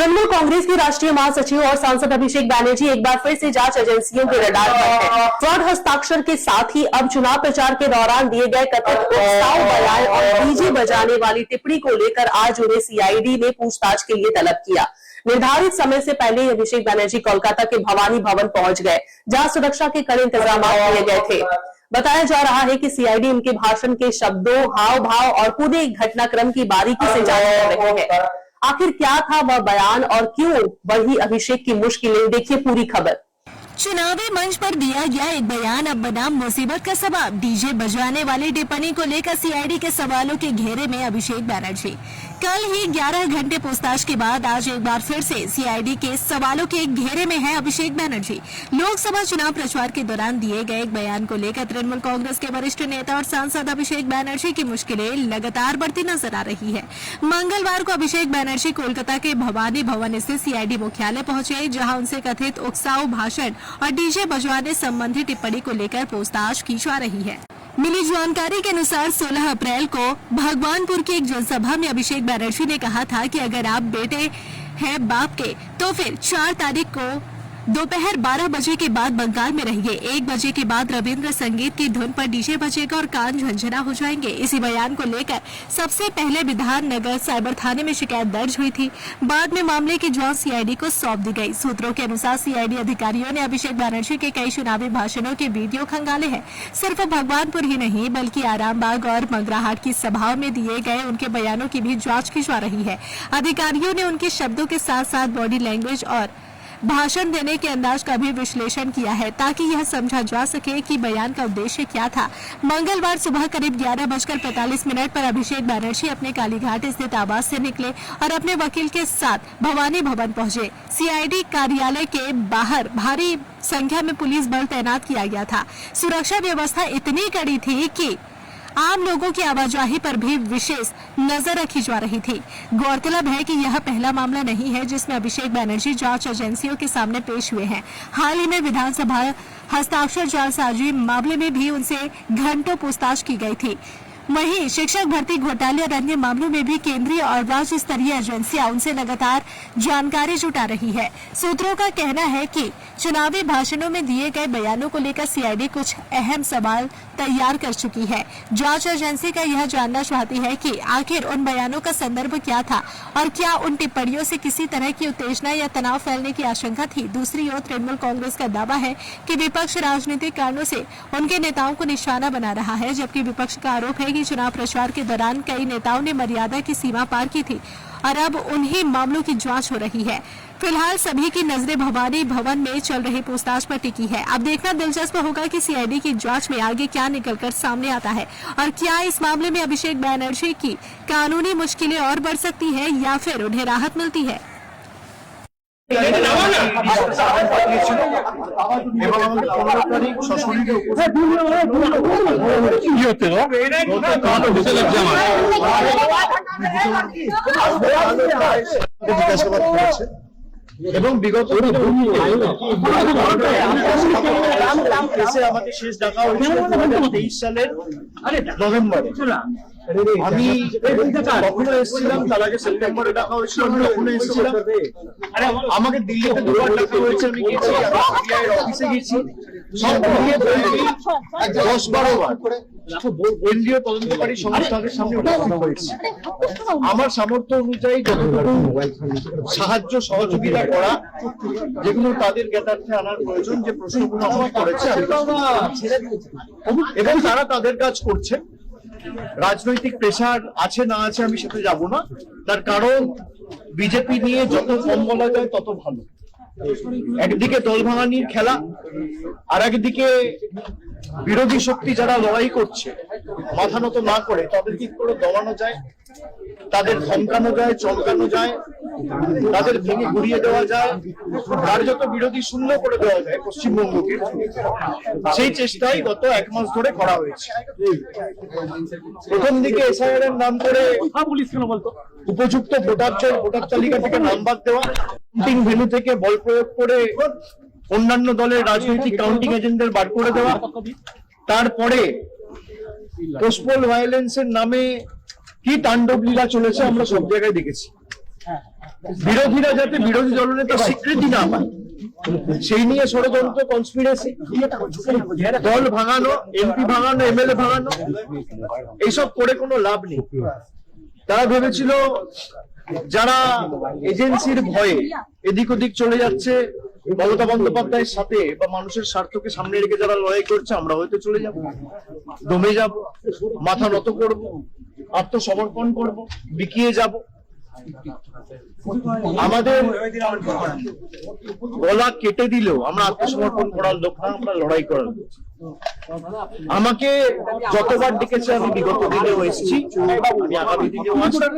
तृणमूल कांग्रेस की राष्ट्रीय महासचिव और सांसद अभिषेक बैनर्जी एक बार फिर से जांच एजेंसियों के रडार पर हैं। फ्रॉड हस्ताक्षर के साथ ही अब चुनाव प्रचार के दौरान दिए गए कथित उकसाव बयान और डीजे बजाने वाली टिप्पणी को लेकर आज उन्हें सीआईडी ने पूछताछ के लिए तलब किया। निर्धारित समय से पहले अभिषेक बैनर्जी कोलकाता के भवानी भवन पहुंच गए, जहां सुरक्षा के कड़े इंतजाम किए गए थे। बताया जा रहा है कि सीआईडी उनके भाषण के शब्दों, हाव भाव और पूरे घटनाक्रम की बारीकी से जांच कर रही है। आखिर क्या था वह बयान और क्यों बढ़ी अभिषेक की मुश्किलें, देखिए पूरी खबर। चुनावी मंच पर दिया गया एक बयान अब बना मुसीबत का सबब। डीजे बजाने वाली टिप्पणी को लेकर सीआईडी के सवालों के घेरे में अभिषेक बैनर्जी। कल ही 11 घंटे पूछताछ के बाद आज एक बार फिर से सीआईडी के सवालों के घेरे में है अभिषेक बैनर्जी। लोकसभा चुनाव प्रचार के दौरान दिए गए एक बयान को लेकर तृणमूल कांग्रेस के वरिष्ठ नेता और सांसद अभिषेक बैनर्जी की मुश्किलें लगातार बढ़ती नजर आ रही है। मंगलवार को अभिषेक बैनर्जी कोलकाता के भवानी भवन स्थित सीआईडी मुख्यालय पहुंचे, जहां उनसे कथित उकसाऊ भाषण और डीजे बजवाने संबंधी टिप्पणी को लेकर पूछताछ की जा रही है। मिली जानकारी के अनुसार 16 अप्रैल को भगवानपुर की एक जनसभा में अभिषेक बैनर्जी ने कहा था कि अगर आप बेटे हैं बाप के तो फिर 4 तारीख को दोपहर 12 बजे के बाद बंगाल में रहिए। 1 बजे के बाद रविंद्र संगीत की धुन पर डीजे बजेगा और कान झंझना हो जाएंगे। इसी बयान को लेकर सबसे पहले विधान नगर साइबर थाने में शिकायत दर्ज हुई थी। बाद में मामले की जांच सीआईडी को सौंप दी गई। सूत्रों के अनुसार सीआईडी अधिकारियों ने अभिषेक बैनर्जी के कई चुनावी भाषणों के वीडियो खंगाले हैं। सिर्फ भगवानपुर ही नहीं बल्कि आरामबाग और मंगराहाट की सभाओं में दिए गए उनके बयानों की भी जाँच की जा रही है। अधिकारियों ने उनके शब्दों के साथ साथ बॉडी लैंग्वेज और भाषण देने के अंदाज का भी विश्लेषण किया है, ताकि यह समझा जा सके कि बयान का उद्देश्य क्या था। मंगलवार सुबह करीब 11:45 पर अभिषेक बैनर्जी अपने कालीघाट स्थित आवास से निकले और अपने वकील के साथ भवानी भवन पहुंचे। सीआईडी कार्यालय के बाहर भारी संख्या में पुलिस बल तैनात किया गया था। सुरक्षा व्यवस्था इतनी कड़ी थी कि आम लोगों की आवाजाही पर भी विशेष नजर रखी जा रही थी। गौरतलब है कि यह पहला मामला नहीं है जिसमें अभिषेक बैनर्जी जांच एजेंसियों के सामने पेश हुए हैं। हाल ही में विधानसभा हस्ताक्षर जालसाजी मामले में भी उनसे घंटों पूछताछ की गई थी। वहीं शिक्षक भर्ती घोटाले और अन्य मामलों में भी केंद्रीय और राज्य स्तरीय एजेंसियां उनसे लगातार जानकारी जुटा रही है। सूत्रों का कहना है कि चुनावी भाषणों में दिए गए बयानों को लेकर सीआईडी कुछ अहम सवाल तैयार कर चुकी है। जांच एजेंसी का यह जानना चाहती है कि आखिर उन बयानों का संदर्भ क्या था और क्या उन टिप्पणियों से किसी तरह की उत्तेजना या तनाव फैलने की आशंका थी। दूसरी ओर तृणमूल कांग्रेस का दावा है कि विपक्ष राजनीतिक कारणों से उनके नेताओं को निशाना बना रहा है, जबकि विपक्ष का आरोप है कि चुनाव प्रचार के दौरान कई नेताओं ने मर्यादा की सीमा पार की थी और अब उन्हीं मामलों की जांच हो रही है। फिलहाल सभी की नजरें भवानी भवन में चल रही पूछताछ पर टिकी है। अब देखना दिलचस्प होगा कि सीआईडी की जांच में आगे क्या निकलकर सामने आता है और क्या इस मामले में अभिषेक बैनर्जी की कानूनी मुश्किलें और बढ़ सकती है या फिर उन्हें राहत मिलती है। এবং বিগত আমাকে শেষ ডাকা হয়েছিল 2023 সালের নভেম্বরে। আমি কখনো এসেছিলাম, তার আগে সেপ্টেম্বরে ডাকা হয়েছিল, আমি কখনো এসেছিলাম। আমাকে দিল্লিতে দুবার ডাকা হয়েছে, আমি গেছি, সিবিআই অফিসে গেছি, সব মিলিয়ে 10-12 বার কেন্দ্রীয় তদন্তকারী সংস্থাদের সামনে উপস্থিত হয়েছে। আমার সামর্থ্য অনুযায়ী যতটুকু সাহায্য সহযোগিতা করা, যেগুলো তাদের জ্ঞাতার্থে আনার প্রয়োজন, যে প্রশ্নগুলো আমার করেছে এবং তারা তাদের কাজ করছে। রাজনৈতিক প্রেসার আছে না আছে আমি সেটা যাব না, তার কারণ বিজেপি নিয়ে যত কম বলা যায় তত ভালো। একদিকে দল ভাঙানির খেলা, আর একদিকে বিরোধী শক্তি যারা লড়াই করছে মাথা নত না করে তাদের কি করে দমানো যায়, তাদের ধমকানো যায়, চমকানো যায়, তাদের ভেঙে ঘুরিয়ে দেওয়া যায়, তার যত বিরোধী শূন্য করে দেওয়া যায় পশ্চিমবঙ্গকে, সেই চেষ্টাই গত 1 মাস ধরে করা হয়েছে। প্রথম দিকে এসআইআর এর নাম করে উপযুক্ত ভোটারদের ভোটার তালিকা থেকে নাম বাদ দেওয়া, কাউন্টিং ভেন্যু থেকে বল প্রয়োগ করে অন্যান্য দলের রাজনৈতিক কাউন্টিং এজেন্টদের বার করে দেওয়া, তারপরে পোস্টপোল ভায়োলেন্সের নামে কি তাণ্ডব লীলা চলেছে আমরা সব জায়গায় দেখেছি। বিরোধীরা যাতে বিরোধী দলনেতা স্বীকৃতি না পায় সেই নিয়ে ষড়যন্ত্র, কনস্পিরেসি, দল ভাঙানো, এমপি ভাঙানো, এমএলএ ভাঙানো, এইসব করে কোনো লাভ নেই। তারা ভেবেছিল যারা এজেন্সির ভয়ে এদিক ওদিক চলে যাচ্ছে মমতা বন্দ্যোপাধ্যায়ের সাথে বা মানুষের স্বার্থকে সামনে রেখে যারা লড়াই করছে, আমরা হয়তো চলে যাব, দমে যাব, মাথা নত করব, আত্মসমর্পণ করব, বিকিয়ে যাব। আমাদের গলা কেটে দিলেও আমরা আত্মসমর্পণ করার লোক না, আমরা লড়াই করার লোক। আমাকে যতবার ডেকেছে আমি বিগত দিনেও এসেছি, আমি আগামী দিনেও আসবো।